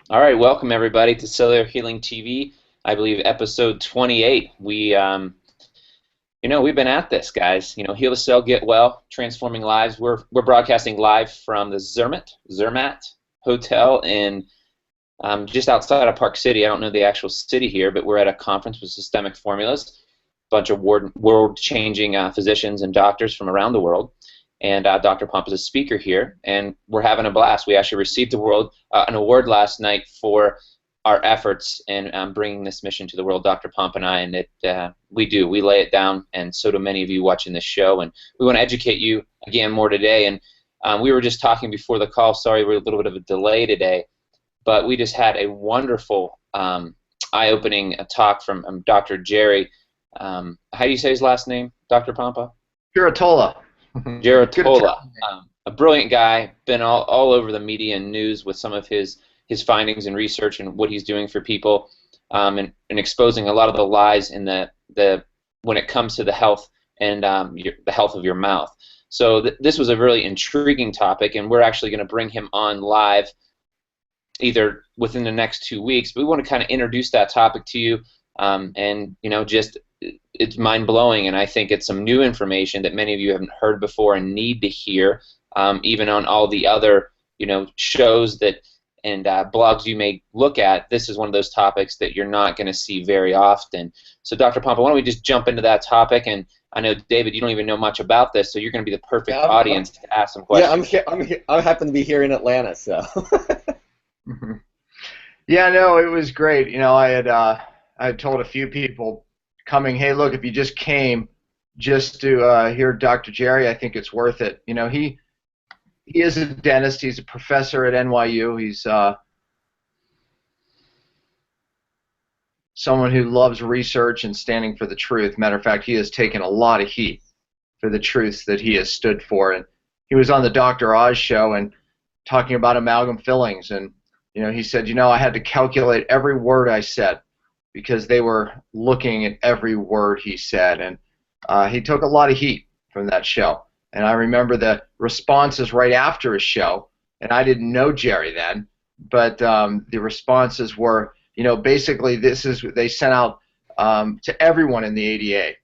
All right, welcome everybody to Cellular Healing TV. I believe episode 28. We've been at this, guys. Heal the cell, get well, transforming lives. We're broadcasting live from the Zermatt Hotel in just outside of Park City. I don't know the actual city here, but we're at a conference with Systemic Formulas, a bunch of world-changing physicians and doctors from around the world. And Dr. Pomp is a speaker here, and we're having a blast. We actually received an award last night for our efforts in bringing this mission to the world, Dr. Pomp and I, and we lay it down, and so do many of you watching this show, and we want to educate you again more today. And we were just talking before the call. Sorry, we're a little bit of a delay today, but we just had a wonderful eye-opening talk from Dr. Jerry. How do you say his last name, Dr. Pompa? Piratola. Geratola, a brilliant guy, been all over the media and news with some of his findings and research and what he's doing for people, and exposing a lot of the lies in the when it comes to the health and the health of your mouth. So this was a really intriguing topic, and we're actually going to bring him on live either within the next 2 weeks. But we want to kind of introduce that topic to you, and just it's mind-blowing, and I think it's some new information that many of you haven't heard before and need to hear, even on all the other shows that and blogs you may look at. This is one of those topics that you're not going to see very often. So Dr. Pompa, why don't we just jump into that topic? And I know, David, you don't even know much about this, so you're going to be the perfect audience to ask some questions. Yeah, I happen to be here in Atlanta, so. Yeah, no, it was great. I had told a few people coming, hey, look, if you just came just to hear Dr. Jerry, I think it's worth it. He is a dentist. He's a professor at NYU. He's someone who loves research and standing for the truth. Matter of fact, he has taken a lot of heat for the truths that he has stood for. And he was on the Dr. Oz show and talking about amalgam fillings. And he said, I had to calculate every word I said, because they were looking at every word he said. And he took a lot of heat from that show. And I remember the responses right after his show, and I didn't know Jerry then, but the responses were, basically they sent out to everyone in the ADA,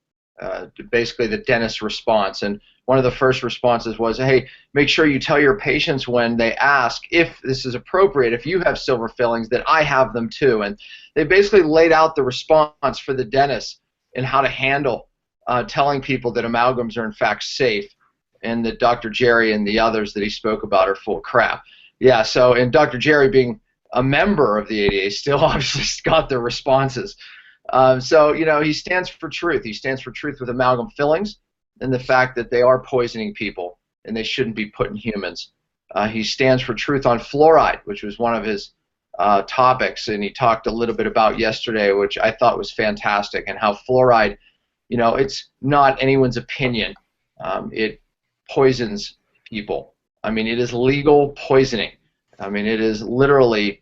basically the dentist response. And one of the first responses was, hey, make sure you tell your patients when they ask if this is appropriate, if you have silver fillings, that I have them too. And they basically laid out the response for the dentist and how to handle telling people that amalgams are in fact safe, and that Dr. Jerry and the others that he spoke about are full of crap. Yeah, so, and Dr. Jerry being a member of the ADA still obviously got the responses. So, he stands for truth. He stands for truth with amalgam fillings and the fact that they are poisoning people and they shouldn't be put in humans. He stands for truth on fluoride, which was one of his topics, and he talked a little bit about yesterday, which I thought was fantastic, and how fluoride, it's not anyone's opinion. It poisons people. I mean, it is legal poisoning. I mean, it is literally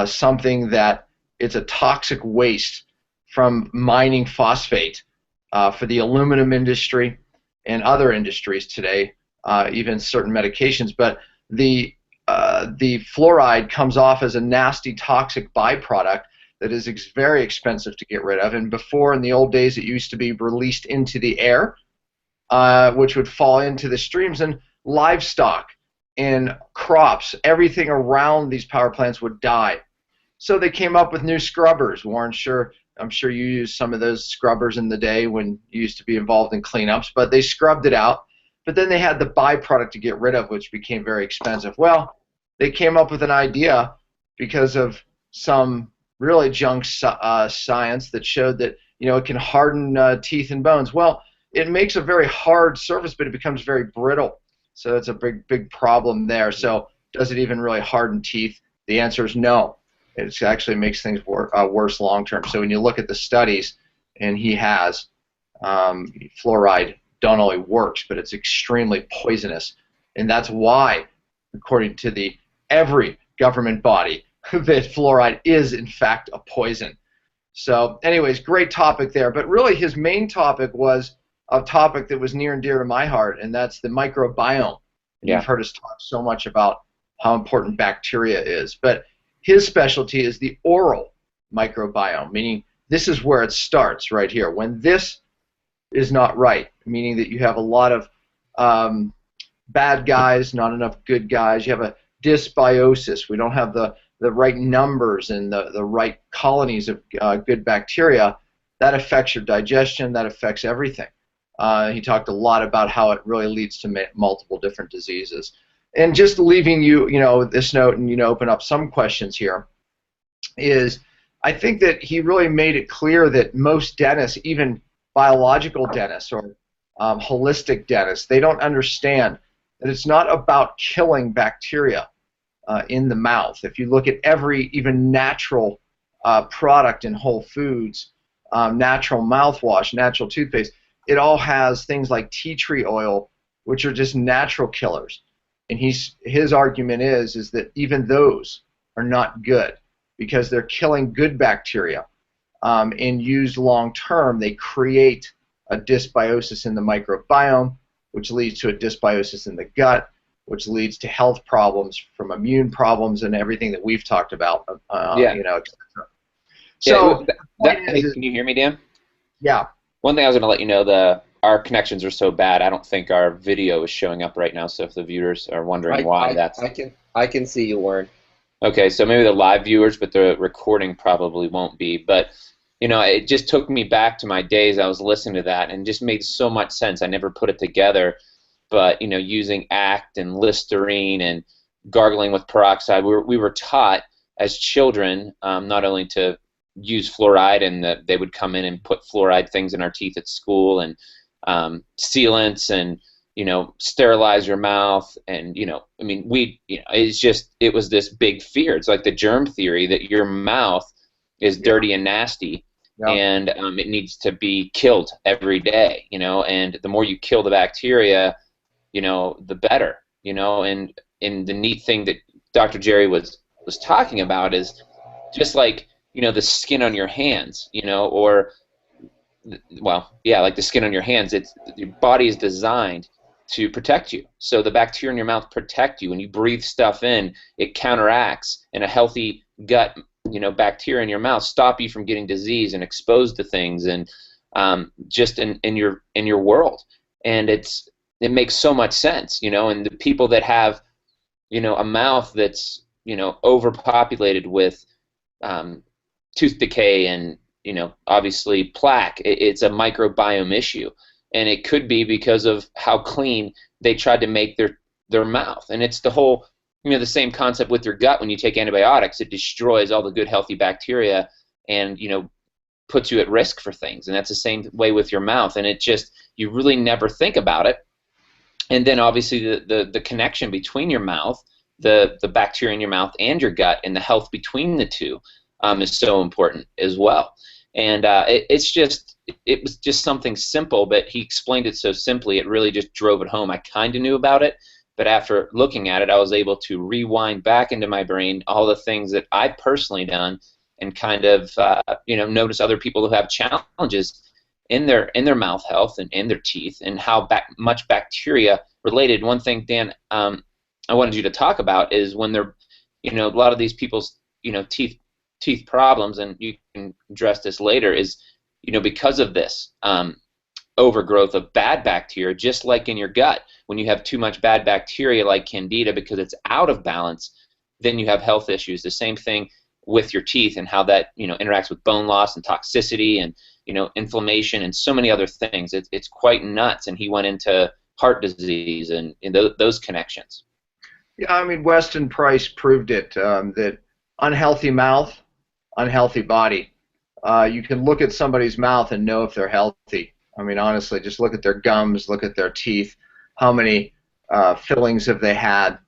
something that it's a toxic waste from mining phosphate for the aluminum industry and other industries today, even certain medications. But the fluoride comes off as a nasty, toxic byproduct that is very expensive to get rid of. And before, in the old days, it used to be released into the air, which would fall into the streams, and livestock and crops, everything around these power plants would die. So they came up with new scrubbers. Warren, I'm sure you used some of those scrubbers in the day when you used to be involved in cleanups, but they scrubbed it out. But then they had the byproduct to get rid of, which became very expensive. Well, they came up with an idea because of some really junk science that showed that it can harden teeth and bones. Well, it makes a very hard surface, but it becomes very brittle. So that's a big problem there. So does it even really harden teeth? The answer is no. It actually makes things worse long term. So when you look at the studies, and he has, fluoride not only works, but it's extremely poisonous. And that's why, according to every government body, that fluoride is in fact a poison. So anyways, great topic there. But really his main topic was a topic that was near and dear to my heart, and that's the microbiome. And you've heard us talk so much about how important bacteria is. But his specialty is the oral microbiome, meaning this is where it starts right here. When this is not right, meaning that you have a lot of bad guys, not enough good guys, you have a dysbiosis, we don't have the right numbers and the right colonies of good bacteria, that affects your digestion, that affects everything. He talked a lot about how it really leads to multiple different diseases. And just leaving you, this note and, open up some questions here is, I think that he really made it clear that most dentists, even biological dentists or holistic dentists, they don't understand that it's not about killing bacteria in the mouth. If you look at every even natural product in Whole Foods, natural mouthwash, natural toothpaste, it all has things like tea tree oil, which are just natural killers. And his argument is that even those are not good because they're killing good bacteria. And used long term, they create a dysbiosis in the microbiome, which leads to a dysbiosis in the gut, which leads to health problems from immune problems and everything that we've talked about. Yeah. Et cetera. So, hey, can you hear me, Dan? Yeah. One thing I was going to let you know, our connections are so bad, I don't think our video is showing up right now, so if the viewers are wondering why, that's... I can see you, Warren. Okay, so maybe the live viewers, but the recording probably won't be. But, it just took me back to my days. I was listening to that and just made so much sense. I never put it together. But, using Act and Listerine and gargling with peroxide, we were taught as children not only to use fluoride, and that they would come in and put fluoride things in our teeth at school, and sealants, and sterilize your mouth, and it was this big fear. It's like the germ theory that your mouth is dirty and nasty, and it needs to be killed every day, and the more you kill the bacteria, the better, and the neat thing that Dr. Jerry was talking about is just like the skin on your hands, or like the skin on your hands. Your body is designed to protect you. So the bacteria in your mouth protect you. When you breathe stuff in, it counteracts, and a healthy gut, bacteria in your mouth stop you from getting disease and exposed to things, and just in your world. And it makes so much sense, and the people that have, a mouth that's, overpopulated with tooth decay and, obviously plaque, it's a microbiome issue. And it could be because of how clean they tried to make their mouth. And it's the whole, the same concept with your gut. When you take antibiotics, it destroys all the good, healthy bacteria and, puts you at risk for things. And that's the same way with your mouth. And you really never think about it. And then obviously the connection between your mouth, the bacteria in your mouth and your gut, and the health between the two is so important as well. And it was just something simple, but he explained it so simply, it really just drove it home. I kind of knew about it, but after looking at it, I was able to rewind back into my brain all the things that I've personally done, and kind of notice other people who have challenges in their mouth health and in their teeth, and how much bacteria related. One thing, Dan, I wanted you to talk about is when they're, a lot of these people's, teeth problems, and you can address this later, is, because of this overgrowth of bad bacteria, just like in your gut. When you have too much bad bacteria like Candida, because it's out of balance, then you have health issues. The same thing with your teeth, and how that interacts with bone loss and toxicity, and inflammation, and so many other things. It's quite nuts. And he went into heart disease and those connections. Yeah, I mean, Weston Price proved it, that unhealthy mouth, unhealthy body. You can look at somebody's mouth and know if they're healthy. I mean, honestly, just look at their gums, look at their teeth, how many fillings have they had,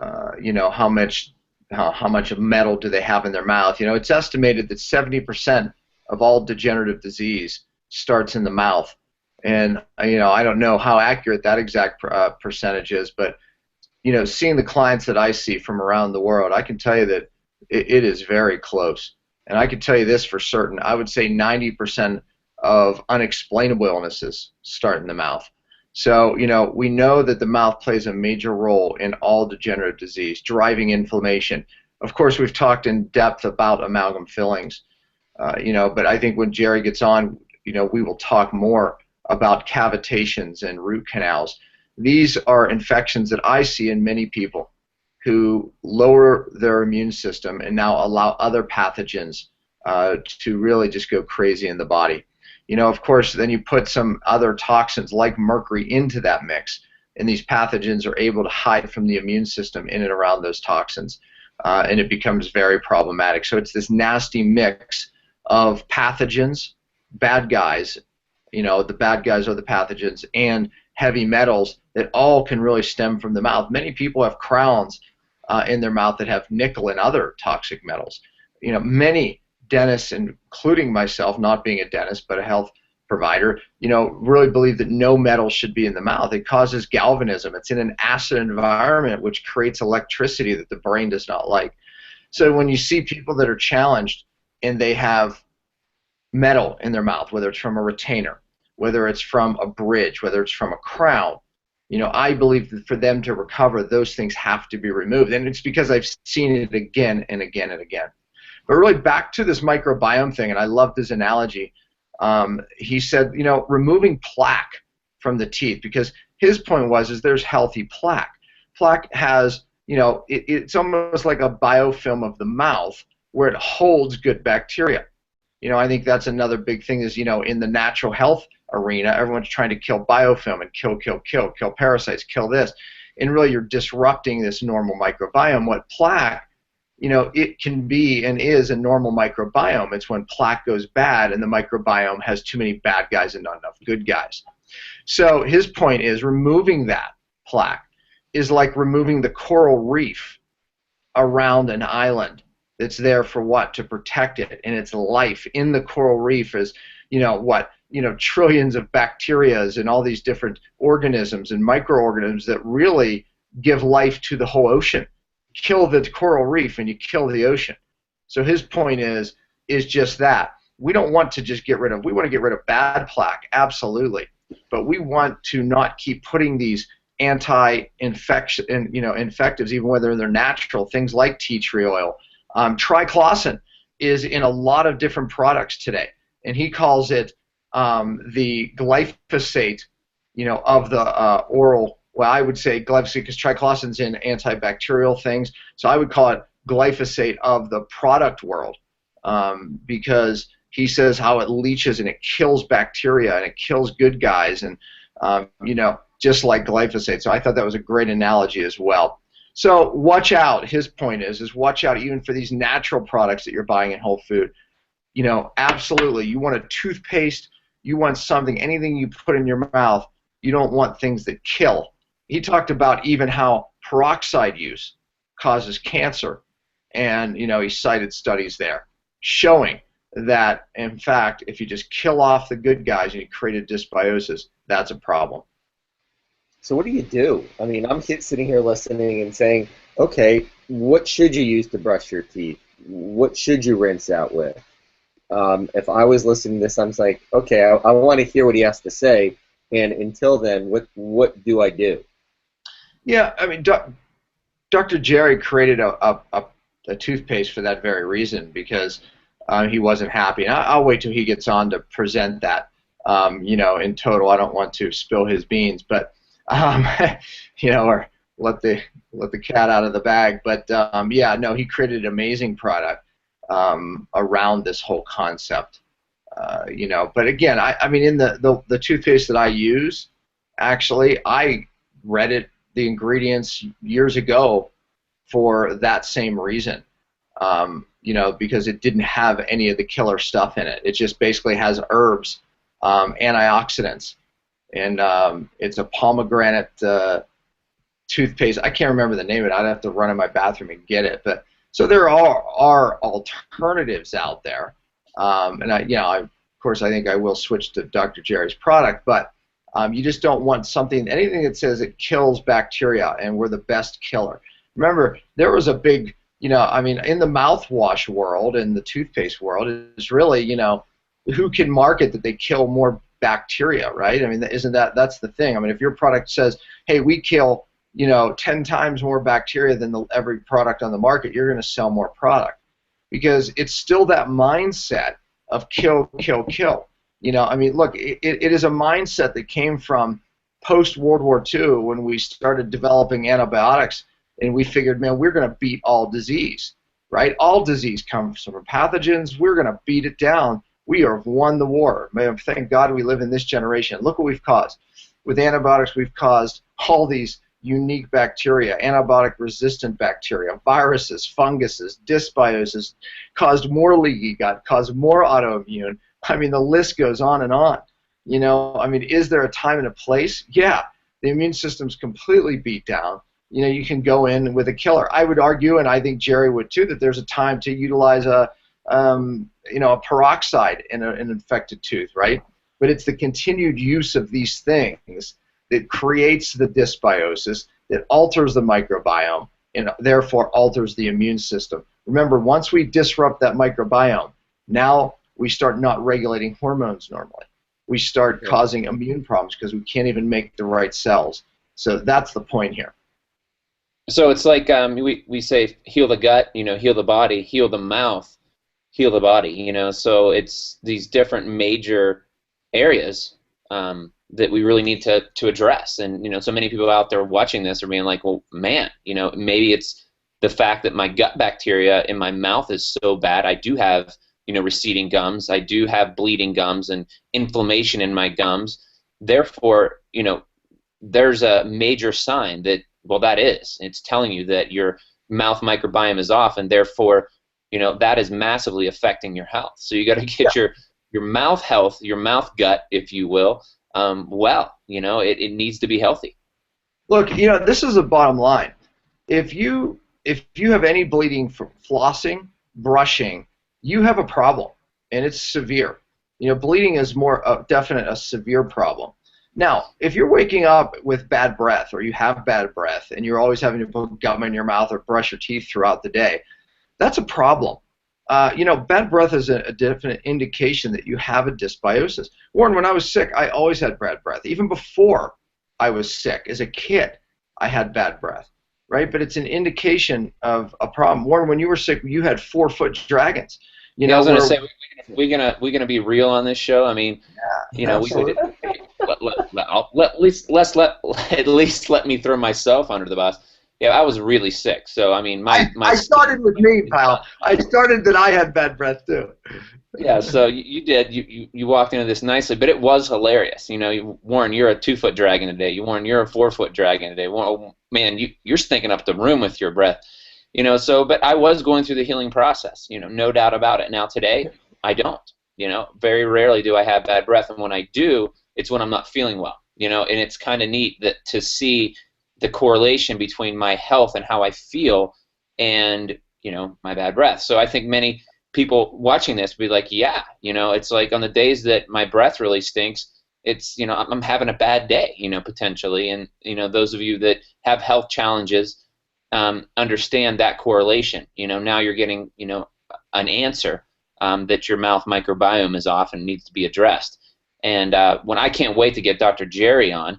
how much of metal do they have in their mouth. It's estimated that 70% of all degenerative disease starts in the mouth. And, I don't know how accurate that exact percentage is, but, seeing the clients that I see from around the world, I can tell you that it is very close. And I can tell you this for certain. I would say 90% of unexplainable illnesses start in the mouth. So, we know that the mouth plays a major role in all degenerative disease, driving inflammation. Of course, we've talked in depth about amalgam fillings, but I think when Jerry gets on, we will talk more about cavitations and root canals. These are infections that I see in many people who lower their immune system and now allow other pathogens to really just go crazy in the body. Of course, then you put some other toxins like mercury into that mix, and these pathogens are able to hide from the immune system in and around those toxins, and it becomes very problematic. So it's this nasty mix of pathogens, bad guys, the bad guys are the pathogens, and heavy metals that all can really stem from the mouth. Many people have crowns in their mouth that have nickel and other toxic metals. Many dentists, including myself, not being a dentist but a health provider, really believe that no metal should be in the mouth. It causes galvanism. It's in an acid environment which creates electricity that the brain does not like. So when you see people that are challenged and they have metal in their mouth, whether it's from a retainer, whether it's from a bridge, whether it's from a crown, I believe that for them to recover, those things have to be removed. And it's because I've seen it again and again and again. But really back to this microbiome thing, and I love this analogy. He said, removing plaque from the teeth, because his point was there's healthy plaque. Plaque has, it's almost like a biofilm of the mouth where it holds good bacteria. I think that's another big thing is, in the natural health arena, everyone's trying to kill biofilm and kill parasites, kill this. And really you're disrupting this normal microbiome. What plaque, it can be and is a normal microbiome. It's when plaque goes bad and the microbiome has too many bad guys and not enough good guys. So his point is removing that plaque is like removing the coral reef around an island. It's there for what? To protect it and its life. In the coral reef is, trillions of bacteria and all these different organisms and microorganisms that really give life to the whole ocean. Kill the coral reef and you kill the ocean. So his point is just that. We don't want to just get rid of, we want to get rid of bad plaque, absolutely. But we want to not keep putting these anti-infection, infectives, even whether they're natural, things like tea tree oil. Triclosan is in a lot of different products today, and he calls it the glyphosate, of the oral. Well, I would say glyphosate because triclosan's in antibacterial things, so I would call it glyphosate of the product world, because he says how it leaches and it kills bacteria and it kills good guys, and just like glyphosate. So I thought that was a great analogy as well. So watch out. His point is watch out even for these natural products that you're buying in Whole Food. Absolutely. You want a toothpaste. You want something, anything you put in your mouth. You don't want things that kill. He talked about even how peroxide use causes cancer, and he cited studies there showing that, in fact, if you just kill off the good guys and you create a dysbiosis, that's a problem. So what do you do? I mean, I'm sitting here listening and saying, okay, what should you use to brush your teeth? What should you rinse out with? If I was listening to this, I'm like, okay, I want to hear what he has to say, and until then, what do I do? Yeah, I mean, Dr. Jerry created a toothpaste for that very reason, because he wasn't happy. And I'll wait till he gets on to present that, in total. I don't want to spill his beans, but or let the cat out of the bag. But yeah, no, he created an amazing product around this whole concept. But again, I mean, in the toothpaste that I use, actually, I read the ingredients years ago for that same reason. Because it didn't have any of the killer stuff in it. It just basically has herbs, antioxidants. And it's a pomegranate toothpaste. I can't remember the name of it. I'd have to run in my bathroom and get it. But so there are alternatives out there. And of course, I think I will switch to Dr. Jerry's product. But you just don't want anything that says it kills bacteria and we're the best killer. Remember, there was a big, in the mouthwash world and the toothpaste world, it's really, who can market that they kill more bacteria, right? I mean, that's the thing. I mean, if your product says, hey, we kill 10 times more bacteria than every product on the market, you're going to sell more product, because it's still that mindset of kill, kill, kill. I mean, look, it is a mindset that came from post-World War II, when we started developing antibiotics, and we figured, man, we're going to beat all disease, right? All disease comes from pathogens. We're going to beat it down. We have won the war. Man, thank God we live in this generation. Look what we've caused. With antibiotics, we've caused all these unique bacteria, antibiotic-resistant bacteria, viruses, funguses, dysbiosis, caused more leaky gut, caused more autoimmune. I mean, the list goes on and on. I mean, is there a time and a place? Yeah. The immune system's completely beat down. You can go in with a killer. I would argue, and I think Jerry would too, that there's a time to utilize a peroxide in an infected tooth, right? But it's the continued use of these things that creates the dysbiosis, that alters the microbiome, and therefore alters the immune system. Remember, once we disrupt that microbiome, now we start not regulating hormones normally. We start causing immune problems because we can't even make the right cells. So that's the point here. So it's like we say heal the gut, heal the body, heal the mouth, heal the body, So it's these different major areas that we really need to address. And, so many people out there watching this are being like, well, man, maybe it's the fact that my gut bacteria in my mouth is so bad. I do have, receding gums. I do have bleeding gums and inflammation in my gums. Therefore, there's a major sign that, well, it's telling you that your mouth microbiome is off, and therefore, that is massively affecting your health. So you got to get your mouth health, your mouth gut, if you will, it needs to be healthy. Look, this is the bottom line. If you have any bleeding from flossing, brushing, you have a problem, and it's severe. Bleeding is more a severe problem. Now, if you're waking up with bad breath, or you have bad breath, and you're always having to put gum in your mouth or brush your teeth throughout the day, that's a problem. Bad breath is a definite indication that you have a dysbiosis. Warren, when I was sick, I always had bad breath. Even before I was sick, as a kid, I had bad breath, right? But it's an indication of a problem. Warren, when you were sick, you had 4-foot dragons. I was going to say, we're gonna be real on this show. I mean, absolutely. At least let me throw myself under the bus. Yeah, I was really sick. So I mean, I started with me, pal. I started that I had bad breath too. Yeah, so you did. You walked into this nicely, but it was hilarious. Warren, you're a 2-foot dragon today. Warren, you're a 4-foot dragon today. Warren, man, you're stinking up the room with your breath. But I was going through the healing process. No doubt about it. Now today, I don't. Very rarely do I have bad breath, and when I do, it's when I'm not feeling well. And it's kind of neat to see the correlation between my health and how I feel and, my bad breath. So I think many people watching this will be like, yeah, it's like on the days that my breath really stinks, it's, I'm having a bad day, potentially. And, those of you that have health challenges understand that correlation. Now you're getting, an answer that your mouth microbiome is off and needs to be addressed. And when I can't wait to get Dr. Jerry on,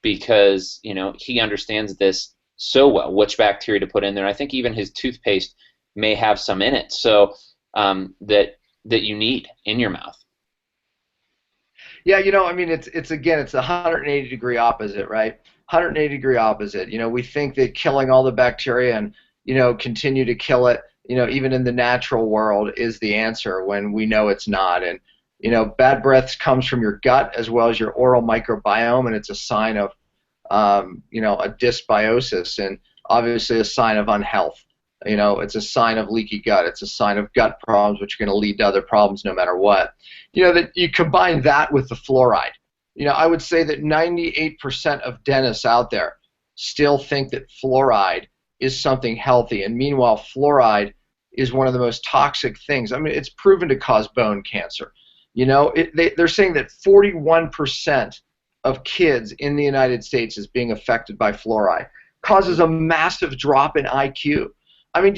because he understands this so well, which bacteria to put in there. I think even his toothpaste may have some in it, so that you need in your mouth. Yeah, I mean, it's a 180-degree opposite, right? 180-degree opposite. We think that killing all the bacteria and continue to kill it, even in the natural world, is the answer, when we know it's not. And bad breath comes from your gut as well as your oral microbiome, and it's a sign of, a dysbiosis, and obviously a sign of unhealth. It's a sign of leaky gut. It's a sign of gut problems, which are going to lead to other problems no matter what. That you combine that with the fluoride. I would say that 98% of dentists out there still think that fluoride is something healthy, and meanwhile, fluoride is one of the most toxic things. I mean, it's proven to cause bone cancer. They're saying that 41% of kids in the United States is being affected by fluoride. Causes a massive drop in IQ. I mean,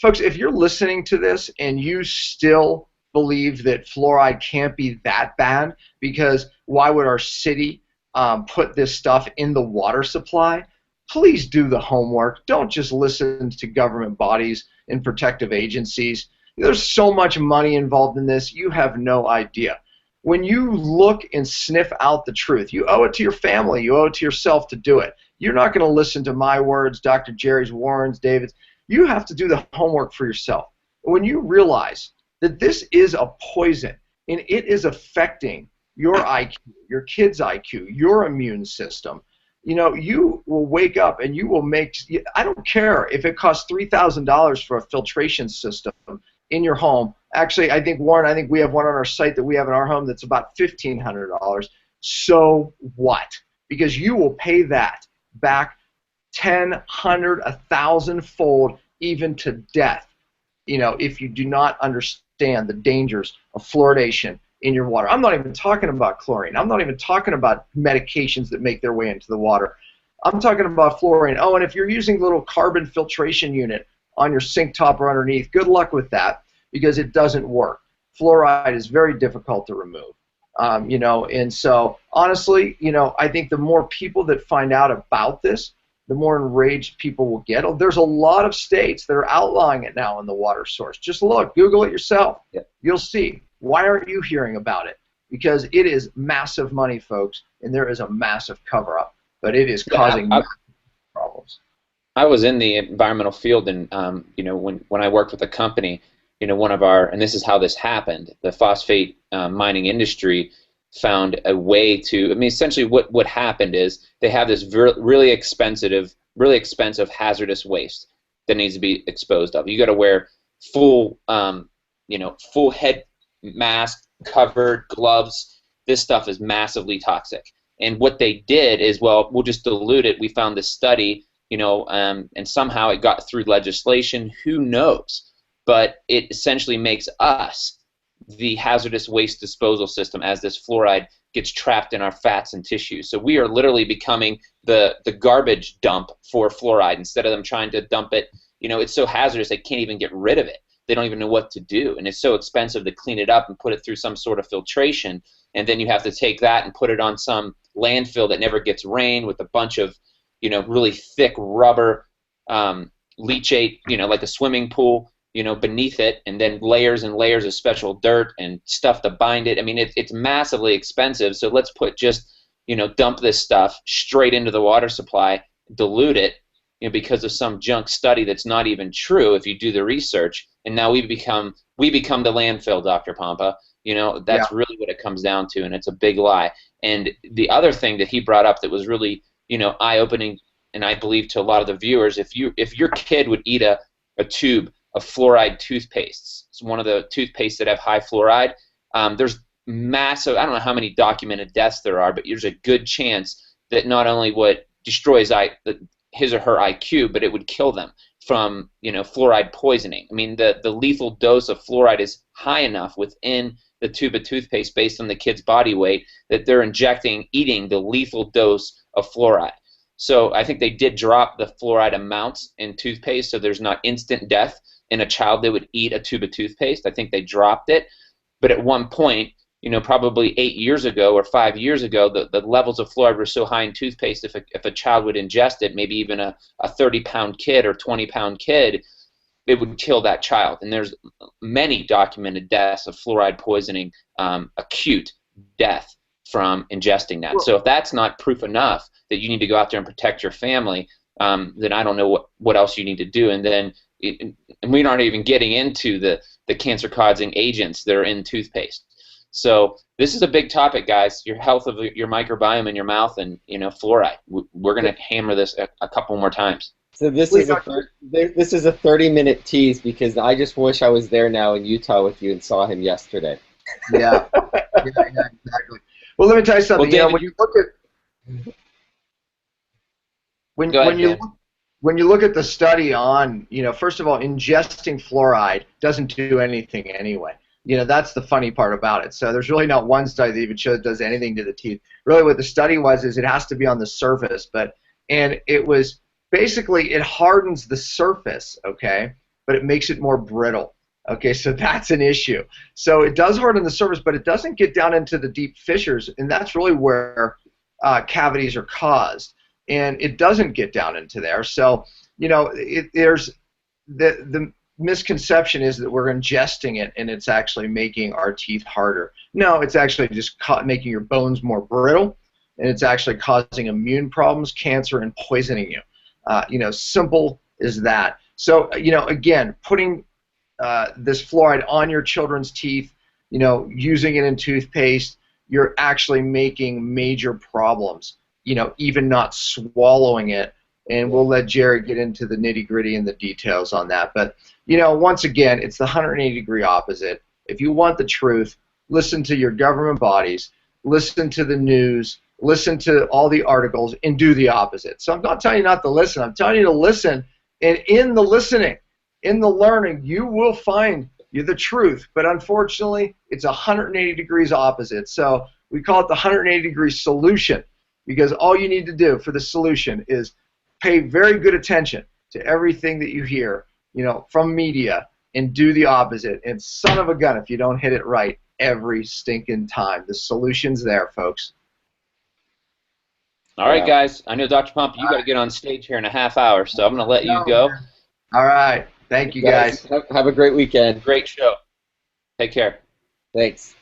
folks, if you're listening to this and you still believe that fluoride can't be that bad, because why would our city put this stuff in the water supply? please do the homework. Don't just listen to government bodies and protective agencies. There's so much money involved in this, you have no idea. When you look and sniff out the truth, you owe it to your family, you owe it to yourself to do it. You're not going to listen to my words, Dr. Jerry's, Warren's, David's. You have to do the homework for yourself. When you realize that this is a poison and it is affecting your IQ, your kid's IQ, your immune system, you know, you will wake up and you will make, I don't care if it costs $3,000 for a filtration system in your home. Actually, I think, Warren, I think we have one on our site that we have in our home that's about $1,500. So what? Because you will pay that back 10, 100, 1,000-fold, even to death, you know, if you do not understand the dangers of fluoridation in your water. I'm not even talking about chlorine. I'm not even talking about medications that make their way into the water. I'm talking about fluorine. Oh, and if you're using a little carbon filtration unit on your sink top or underneath, good luck with that, because it doesn't work. Fluoride is very difficult to remove. You know, and so honestly, you know, I think the more people that find out about this, the more enraged people will get. Oh, there's a lot of states that are outlawing it now in the water source. Just look, Google it yourself. Yep. You'll see. Why aren't you hearing about it? Because it is massive money, folks, and there is a massive cover-up. But it is causing problems. I was in the environmental field, and you know, when I worked with a company, you know, one of our, and this is how this happened, the phosphate mining industry found a way to, I mean, essentially what happened is they have this really expensive hazardous waste that needs to be exposed of. You got to wear full, you know, full head mask, covered gloves. This stuff is massively toxic. And what they did is, well, we'll just dilute it. We found this study, you know, and somehow it got through legislation. Who knows? But it essentially makes us the hazardous waste disposal system as this fluoride gets trapped in our fats and tissues. So we are literally becoming the garbage dump for fluoride instead of them trying to dump it. You know, it's so hazardous they can't even get rid of it. They don't even know what to do, and it's so expensive to clean it up and put it through some sort of filtration, and then you have to take that and put it on some landfill that never gets rain with a bunch of, you know, really thick rubber leachate, you know, like a swimming pool, you know, beneath it, and then layers and layers of special dirt and stuff to bind it. I mean, it's massively expensive, so let's dump this stuff straight into the water supply, dilute it, you know, because of some junk study that's not even true if you do the research, and now we become the landfill, Dr. Pompa. You know, that's really what it comes down to, and it's a big lie. And the other thing that he brought up that was really, you know, eye-opening, and I believe to a lot of the viewers, if your kid would eat a tube of fluoride toothpastes, it's one of the toothpastes that have high fluoride, there's massive, I don't know how many documented deaths there are, but there's a good chance that not only what destroys his or her IQ, but it would kill them from, you know, fluoride poisoning. I mean, the lethal dose of fluoride is high enough within the tube of toothpaste based on the kid's body weight that they're eating the lethal dose of fluoride. So I think they did drop the fluoride amounts in toothpaste, so there's not instant death in a child that would eat a tube of toothpaste. I think they dropped it. But at one point, you know, probably 8 years ago or 5 years ago, the levels of fluoride were so high in toothpaste, if a child would ingest it, maybe even a 30-pound kid or 20-pound kid, it would kill that child. And there's many documented deaths of fluoride poisoning, acute death from ingesting that. So if that's not proof enough that you need to go out there and protect your family, then I don't know what else you need to do. And then and we're not even getting into the cancer-causing agents that are in toothpaste. So this is a big topic, guys. Your health of your microbiome in your mouth, and, you know, fluoride. We're going to hammer this a couple more times. So this is a 30-minute tease, because I just wish I was there now in Utah with you and saw him yesterday. Yeah, exactly. Well, let me tell you something. Well, David, when you look at when you look at the study on, you know, first of all, ingesting fluoride doesn't do anything anyway. You know, that's the funny part about it. So there's really not one study that even shows it does anything to the teeth. Really what the study was is it has to be on the surface, and it was basically it hardens the surface, okay, but it makes it more brittle. Okay, so that's an issue. So it does harden the surface, but it doesn't get down into the deep fissures, and that's really where cavities are caused. and it doesn't get down into there. So, you know, there's the misconception is that we're ingesting it and it's actually making our teeth harder. No, it's actually just making your bones more brittle, and it's actually causing immune problems, cancer, and poisoning you. You know, simple as that. So, you know, again, putting this fluoride on your children's teeth, you know, using it in toothpaste, you're actually making major problems. You know, even not swallowing it. And we'll let Jerry get into the nitty-gritty and the details on that. But, you know, once again, it's the 180-degree opposite. If you want the truth, listen to your government bodies, listen to the news, listen to all the articles, and do the opposite. So I'm not telling you not to listen. I'm telling you to listen. And in the listening, in the learning, you will find the truth. But unfortunately, it's 180 degrees opposite. So we call it the 180-degree solution, because all you need to do for the solution is pay very good attention to everything that you hear, you know, from media, and do the opposite. And son of a gun if you don't hit it right every stinking time. The solution's there, folks. All right, guys. I know, Dr. Pump, you got to get on stage here in a half hour, so I'm going to let you go. All right. Thank you, guys. Have a great weekend. Great show. Take care. Thanks.